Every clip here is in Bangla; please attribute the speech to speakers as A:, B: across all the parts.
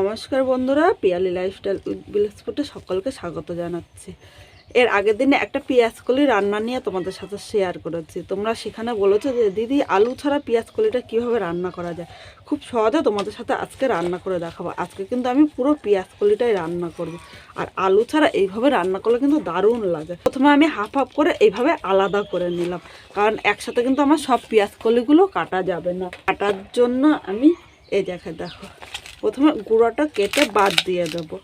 A: নমস্কার বন্ধুরা, পিয়ালি লাইফস্টাইল উইথ বিলাসপুরে সকলকে স্বাগত জানাচ্ছি। এর আগের দিনে একটা পেঁয়াজ কলি রান্না নিয়ে তোমাদের সাথে শেয়ার করেছি। তোমরা সেখানে বলেছো যে দিদি আলু ছাড়া পেঁয়াজ কলিটা কীভাবে রান্না করা যায়। খুব সহজে তোমাদের সাথে আজকে রান্না করে দেখাবো। আজকে কিন্তু আমি পুরো পেঁয়াজ কলিটাই রান্না করব। আর আলু ছাড়া এইভাবে রান্না করলে কিন্তু দারুণ লাগে। প্রথমে আমি হাফ হাফ করে এইভাবে আলাদা করে নিলাম, কারণ একসাথে কিন্তু আমার সব পেঁয়াজ কলিগুলো কাটা যাবে না। কাটার জন্য আমি এই দেখো প্রথমে গুঁড়োটা কেটে বাদ দিয়ে দেবো।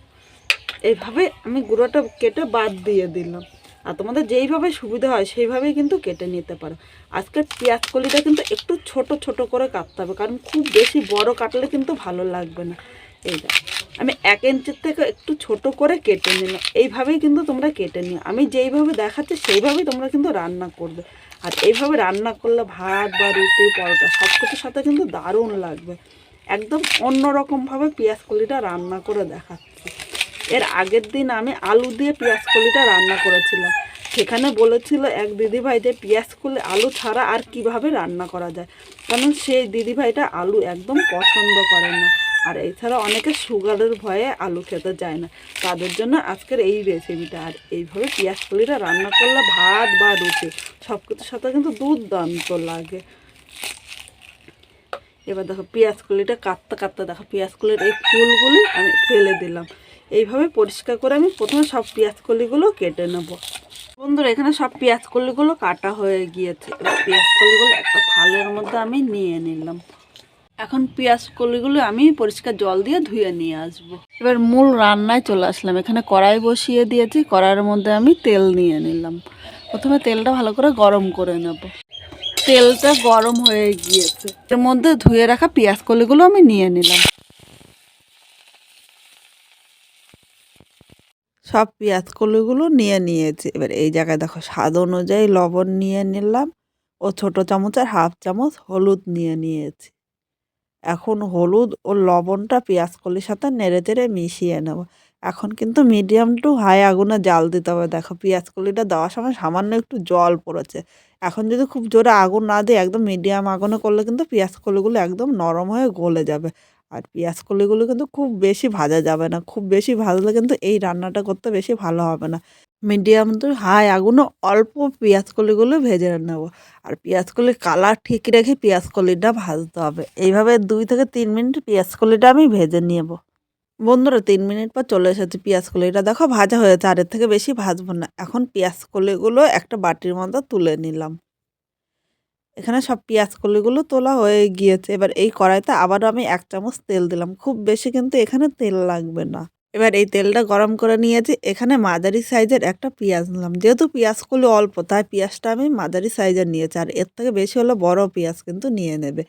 A: এইভাবে আমি গুঁড়োটা কেটে বাদ দিয়ে দিলাম। আর তোমাদের যেইভাবে সুবিধা হয় সেইভাবেই কিন্তু কেটে নিতে পারো। আজকের পেঁয়াজ কলিটা কিন্তু একটু ছোট ছোট করে কাটতে হবে, কারণ খুব বেশি বড় কাটলে কিন্তু ভালো লাগবে না। এই দেখো আমি 1 ইঞ্চির থেকে একটু ছোট করে কেটে নিলাম। এইভাবেই কিন্তু তোমরা কেটে নিও। আমি যেইভাবে দেখাচ্ছি সেইভাবেই তোমরা কিন্তু রান্না করবে। আর এইভাবে রান্না করলে ভাত বা রুটি পরোটা সব কিছুর সাথে কিন্তু দারুণ লাগবে। একদম অন্যরকমভাবে পেঁয়াজ কলিটা রান্না করে দেখাচ্ছি। এর আগের দিন আমি আলু দিয়ে পেঁয়াজ কলিটা রান্না করেছিলাম। সেখানে বলেছিল এক দিদিভাই যে পেঁয়াজ কলি আলু ছাড়া আর কিভাবে রান্না করা যায়, কারণ সেই দিদিভাইটা আলু একদম পছন্দ করে না। আর এছাড়া অনেকে সুগারের ভয়ে আলু খেতে চায় না, তাদের জন্য আজকের এই রেসিপিটা। আর এইভাবে পেঁয়াজ কলিটা রান্না করলে ভাত বা রুটি সব কিছুর সাথে কিন্তু দুর্দান্ত লাগে। এবার দেখো পেঁয়াজ কলিটা কাটতে কাটতে দেখো পেঁয়াজ কলির এই ফুলগুলি আমি ফেলে দিলাম। এইভাবে পরিষ্কার করে আমি প্রথমে সব পেঁয়াজ কলিগুলো কেটে নেব। বন্ধুরা এখানে সব পেঁয়াজ কলিগুলো কাটা হয়ে গিয়েছে। এবার পেঁয়াজ কলিগুলো একটা থালের মধ্যে আমি নিয়ে নিলাম। এখন পেঁয়াজ কলিগুলো আমি পরিষ্কার জল দিয়ে ধুয়ে নিয়ে আসবো। এবার মূল রান্নায় চলে আসলাম। এখানে কড়াই বসিয়ে দিয়েছি, কড়াইয়ের মধ্যে আমি তেল নিয়ে নিলাম। প্রথমে তেলটা ভালো করে গরম করে নেব। তেলটা গরম হয়ে গিয়েছে, এর মধ্যে ধুয়ে রাখা পেঁয়াজ কলিগুলো আমি নিয়ে নিলাম। সব পেঁয়াজ কলিগুলো নিয়ে নিয়েছি। এবার এই জায়গায় দেখো স্বাদ অনুযায়ী লবণ নিয়ে নিলাম ও ছোট চামচের হাফ চামচ হলুদ নিয়ে নিয়েছি। এখন হলুদ ও লবণটা পেঁয়াজ কলির সাথে নেড়ে চেড়ে মিশিয়ে নেব। এখন কিন্তু মিডিয়াম টু হাই আগুনে জাল দিতে হবে। দেখো পেঁয়াজ কলিটা দেওয়ার সময় সামান্য একটু জল পড়েছে। এখন যদি খুব জোরে আগুন না দিয়ে একদম মিডিয়াম আগুনে করলে কিন্তু পেঁয়াজ কলিগুলো একদম নরম হয়ে গলে যাবে। আর পেঁয়াজ কলিগুলো কিন্তু খুব বেশি ভাজা যাবে না, খুব বেশি ভাজলে কিন্তু এই রান্নাটা করতে বেশি ভালো হবে না। মিডিয়াম টু হাই আগুনে অল্প পেঁয়াজ কলিগুলো ভেজে নেব। আর পেঁয়াজ কলির কালার ঠিক রেখে পেঁয়াজ কলিটা ভাজতে হবে। এইভাবে 2 থেকে 3 মিনিট পেঁয়াজ কলিটা আমি ভেজে নেব। বন্ধুরা 3 মিনিট পর চলে এসেছি। পেঁয়াজ কলিটা দেখো ভাজা হয়েছে, আর এর থেকে বেশি ভাজবো না। এখন পেঁয়াজ কলিগুলো একটা বাটির মধ্যে তুলে নিলাম। এখানে সব পেঁয়াজ কলিগুলো তোলা হয়ে গিয়েছে। এবার এই কড়াইতে আবারও আমি 1 চামচ তেল দিলাম। খুব বেশি কিন্তু এখানে তেল লাগবে না। এবার এই তেলটা গরম করে নিয়েছি। এখানে মাঝারি সাইজের একটা পেঁয়াজ নিলাম। যেহেতু পেঁয়াজ কলি অল্প, তাই পেঁয়াজটা আমি মাঝারি সাইজের নিয়েছি। আর এর থেকে বেশি হলে বড় পেঁয়াজ কিন্তু নিয়ে নেবে।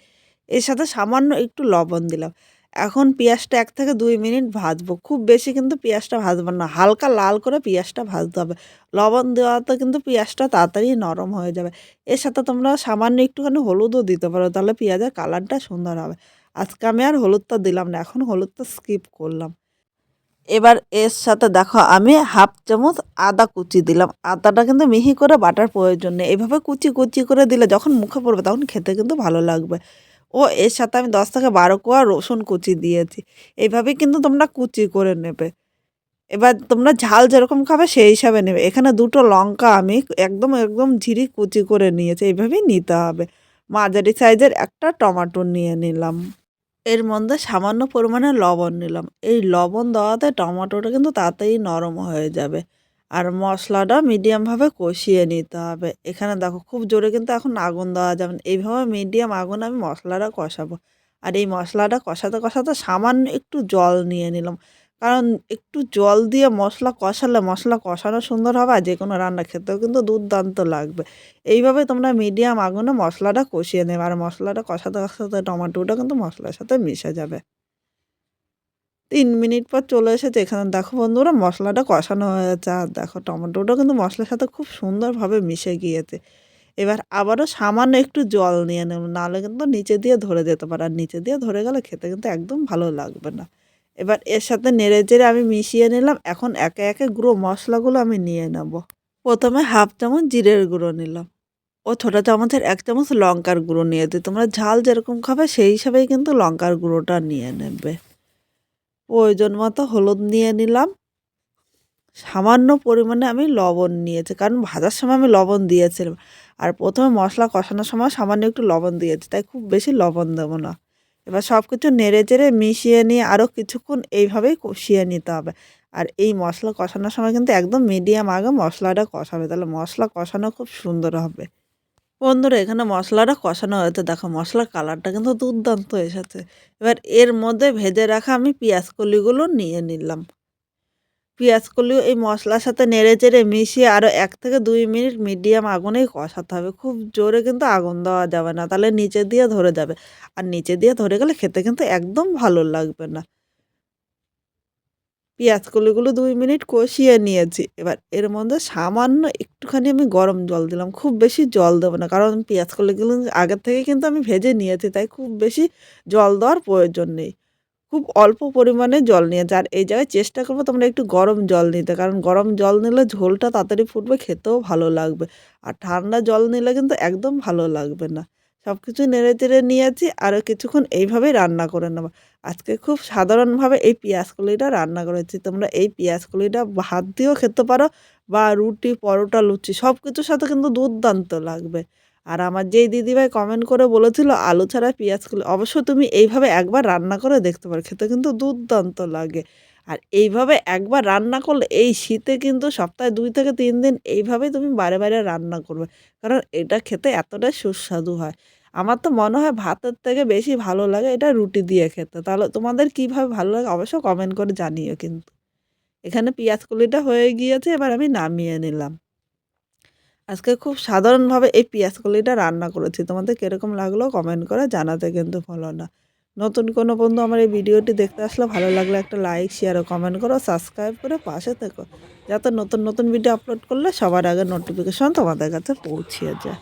A: এর সাথে সামান্য একটু লবণ দিলাম। এখন পেঁয়াজটা 1 থেকে 2 মিনিট ভাজবো। খুব বেশি কিন্তু পেঁয়াজটা ভাজবো না, হালকা লাল করে পেঁয়াজটা ভাজতে হবে। লবণ দেওয়াতে কিন্তু পেঁয়াজটা তাড়াতাড়ি নরম হয়ে যাবে। এর সাথে তোমরা সামান্য একটুখানি হলুদও দিতে পারো, তাহলে পেঁয়াজের কালারটা সুন্দর হবে। আজকে আমি আর হলুদটা দিলাম না, এখন হলুদটা স্কিপ করলাম। এবার এর সাথে দেখো আমি হাফ চামচ আদা কুচি দিলাম। আদাটা কিন্তু মিহি করে বাটার প্রয়োজন নেই, এভাবে কুচি কুচি করে দিলে যখন মুখে পড়বে তখন খেতে কিন্তু ভালো লাগবে। ও এর সাথে আমি 10 থেকে 12 কোয়া রসুন কুচি দিয়েছি। এইভাবেই কিন্তু তোমরা কুচি করে নেবে। এবার তোমরা ঝাল যেরকম খাবে সেই হিসাবে নেবে। এখানে 2টো লঙ্কা আমি একদম একদম ঝিরি কুচি করে নিয়েছি, এইভাবেই নিতে হবে। মাঝারি সাইজের একটা টমেটো নিয়ে নিলাম। এর মধ্যে সামান্য পরিমাণে লবণ নিলাম। এই লবণ দেওয়াতে টমেটোটা কিন্তু তাড়াতাড়ি নরম হয়ে যাবে। আর মশলাটা মিডিয়ামভাবে কষিয়ে নিতে হবে। এখানে দেখো খুব জোরে কিন্তু এখন আগুন দেওয়া যাবে না। এইভাবে মিডিয়াম আগুনে আমি মশলাটা কষাবো। আর এই মশলাটা কষাতে কষাতে সামান্য একটু জল নিয়ে নিলাম। কারণ একটু জল দিয়ে মশলা কষালে মশলা কষানো সুন্দর হবে, আর যে কোনো রান্না খেতেও কিন্তু দুর্দান্ত লাগবে। এইভাবে তোমরা মিডিয়াম আগুনে মশলাটা কষিয়ে নেবে। আর মশলাটা কষাতে কষাতে টমেটোটা কিন্তু মশলার সাথে মিশে যাবে। 3 মিনিট পর চলে এসেছে। এখানে দেখো বন্ধুরা মশলাটা কষানো হয়েছে। আর দেখো টমেটোটা কিন্তু মশলার সাথে খুব সুন্দরভাবে মিশে গিয়েছে। এবার আবারও সামান্য একটু জল নিয়ে নেব, নাহলে কিন্তু নিচে দিয়ে ধরে যেতে পারে। আর নিচে দিয়ে ধরে গেলে খেতে কিন্তু একদম ভালো লাগবে না। এবার এর সাথে নেড়ে চেড়ে আমি মিশিয়ে নিলাম। এখন একে একে গুঁড়ো মশলাগুলো আমি নিয়ে নেব। প্রথমে হাফ চামচ জিরের গুঁড়ো নিলাম ও ছোটো চামচের 1 চামচ লঙ্কার গুঁড়ো নিয়েছি। তোমরা ঝাল যেরকম খাবে সেই হিসাবেই কিন্তু লঙ্কার গুঁড়োটা নিয়ে নেবে। প্রয়োজন মতো হলুদ নিয়ে নিলাম, সামান্য পরিমাণে আমি লবণ নিয়েছি, কারণ ভাজার সময় আমি লবণ দিয়েছিলাম। আর প্রথমে মশলা কষানোর সময় সামান্য একটু লবণ দিয়েছি, তাই খুব বেশি লবণ দেবো না। এবার সব কিছু নেড়ে চেড়ে মিশিয়ে নিয়ে আরও কিছুক্ষণ এইভাবেই কষিয়ে নিতে হবে। আর এই মশলা কষানোর সময় কিন্তু একদম মিডিয়াম আগে মশলাটা কষাবে, তাহলে মশলা কষানো খুব সুন্দর হবে। বন্ধুরা, এখানে মশলাটা কষানো হয়েছে, দেখো মশলার কালারটা কিন্তু দুর্দান্ত এসেছে। এবার এর মধ্যে ভেজে রাখা আমি পেঁয়াজ কলিগুলো নিয়ে নিলাম। পেঁয়াজকলিও এই মশলার সাথে নেড়েচেড়ে মিশিয়ে আরও ১ থেকে ২ মিনিট মিডিয়াম আগুনেই কষাতে হবে। খুব জোরে কিন্তু আগুন দেওয়া যাবে না, তাহলে নিচে দিয়ে ধরে যাবে। আর নিচে দিয়ে ধরে গেলে খেতে কিন্তু একদম ভালো লাগবে না। পেঁয়াজকলিগুলো ২ মিনিট কষিয়ে নিয়েছি। এবার এর মধ্যে সামান্য একটুখানি আমি গরম জল দিলাম। খুব বেশি জল দেবো না, কারণ পেঁয়াজকলিগুলো আগের থেকে কিন্তু আমি ভেজে নিয়েছি, তাই খুব বেশি জল দেওয়ার প্রয়োজন নেই। খুব অল্প পরিমাণে জল নিয়েছি। আর এই জায়গায় চেষ্টা করবো তোমরা একটু গরম জল নিতে। কারণ গরম জল নিলে ঝোলটা তাড়াতাড়ি ফুটবে, খেতেও ভালো লাগবে। আর ঠান্ডা জল নিলে কিন্তু একদম ভালো লাগবে না। সবকিছু নেড়েচেড়ে নিয়েছি, আরও কিছুক্ষণ এইভাবেই রান্না করে নেবো। আজকে খুব সাধারণভাবে এই পেঁয়াজকলিটা রান্না করেছি। তোমরা এই পেঁয়াজকলিটা ভাত দিয়েও খেতে পারো, বা রুটি, পরোটা, লুচি সব কিছুর সাথে কিন্তু দুর্দান্ত লাগবে। আর আমার যেই দিদিভাই কমেন্ট করে বলেছিল আলু ছাড়া পেঁয়াজকলি, অবশ্য তুমি এইভাবে একবার রান্না করে দেখতে পারো, খেতে কিন্তু দুর্দান্ত লাগে। আর এইভাবে একবার রান্না করলে এই শীতে কিন্তু সপ্তাহে ২ থেকে ৩ দিন এইভাবেই তুমি বারে, বারে রান্না করবে। কারণ এটা খেতে এতটাই সুস্বাদু হয়। আমার তো মনে হয় ভাতের থেকে বেশি ভালো লাগে এটা রুটি দিয়ে খেতে। তাহলে তোমাদের কীভাবে ভালো লাগে অবশ্য কমেন্ট করে জানিও কিন্তু। এখানে পেঁয়াজকলিটা হয়ে গিয়েছে, এবার আমি নামিয়ে নিলাম। আজকে খুব সাধারণভাবে এই পেঁয়াজকলিটা রান্না করেছি। তোমাদের কিরকম লাগলো কমেন্ট করে জানাতে কিন্তু ভুলো না। নতুন কোনো বন্ধু আমার এই ভিডিওটি দেখতে আসলে ভালো লাগলে একটা লাইক, শেয়ার ও কমেন্ট করো, সাবস্ক্রাইব করে পাশে থেকো। যাতে নতুন, নতুন ভিডিও আপলোড করলে সবার আগে নোটিফিকেশন তোমাদের কাছে পৌঁছিয়ে যায়।